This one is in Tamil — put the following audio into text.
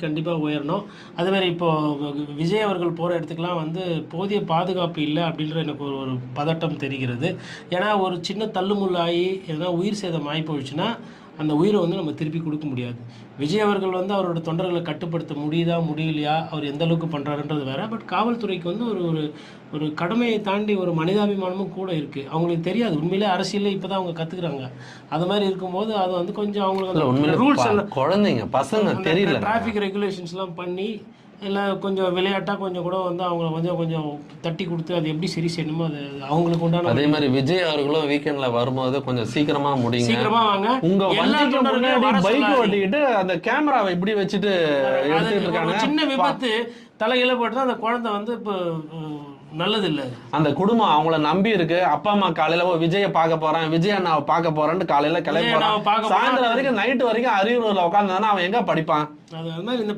கண்டிப்பா உயரணும். அதேமாரி இப்போ விஜய் அவர்கள் போற இடத்துக்குலாம் வந்து போதிய பாதுகாப்பு இல்ல அப்படின்ற எனக்கு ஒரு ஒரு பதட்டம் தெரிகிறது. ஏன்னா, ஒரு சின்ன தள்ளுமுள்ளு ஆயி, எதனா உயிர் சேதம் ஆயி போயிடுச்சுன்னா, அந்த உயிர வந்து நம்ம திருப்பி குடுக்க முடியாது. விஜய் அவர்கள் வந்து அவரோட தொண்டர்கள கட்டுப்படுத்த முடியுதா, முடியலையா, அவர் எந்த அளவுக்கு பண்றாருன்றது வேற. பட் காவல்துறைக்கு வந்து ஒரு ஒரு ஒரு கடமையை தாண்டி ஒரு மனிதாபிமானமும் கூட இருக்கு. அவங்களுக்கு தெரியாது. உண்மையிலே அரசியலே இப்ப தான் அவங்க கத்துக்குறாங்க. அது மாரி இருக்கும்போது, அது வந்து கொஞ்சம் அவங்களுக்கு இல்ல அந்த உண்மையிலே ரூல்ஸ் எல்லாம் குழந்தைங்க பசங்க அந்த தெரியல. டிராஃபிக் ரெகுலேஷன்ஸ்லாம் பண்ணி, எல்லாம் கொஞ்சம் விளையாட்டா கொஞ்சம் கூட வந்து அவங்கள கொஞ்சம் கொஞ்சம் தட்டி குடுத்து, அது எப்படி சரி செய்யணுமோ, அது அவங்களுக்கு உண்டான அதே மாதிரி விஜய் அவர்களும் வீக்கெண்ட்ல வரும்போது கொஞ்சம் சீக்கிரமா முடிங்க. சீக்கிரமா வாங்க. உங்க எல்லா வண்டிக்கு தொண்டர்களையும் முன்னாடி வர பைக் சொல்லாதீங்க. ஓட்டிக்கிட்டு அந்த கேமராவை இப்படி வச்சுட்டு அது எடுத்துட்டு ஒரு இருக்காங்க. சின்ன விபத்து தலைகீழ போட்டு அந்த குழந்தை வந்து இப்போ நல்லது இல்ல. அந்த குடும்பம் அவங்கள நம்பி இருக்கு. அப்பா அம்மா காலையில விஜய பார்க்க போறேன், விஜய் அண்ணாவை பார்க்க போறேன்னு காலையில கிளம்பி விஜய் அண்ணாவை போறான். பார்க்க போறான். சாயந்தரம் வரைக்கும் நைட்டு வரைக்கும் அரியலூர்ல உட்கார்ந்தானா அவன் எங்க படிப்பான்? அது மாதிரி இந்த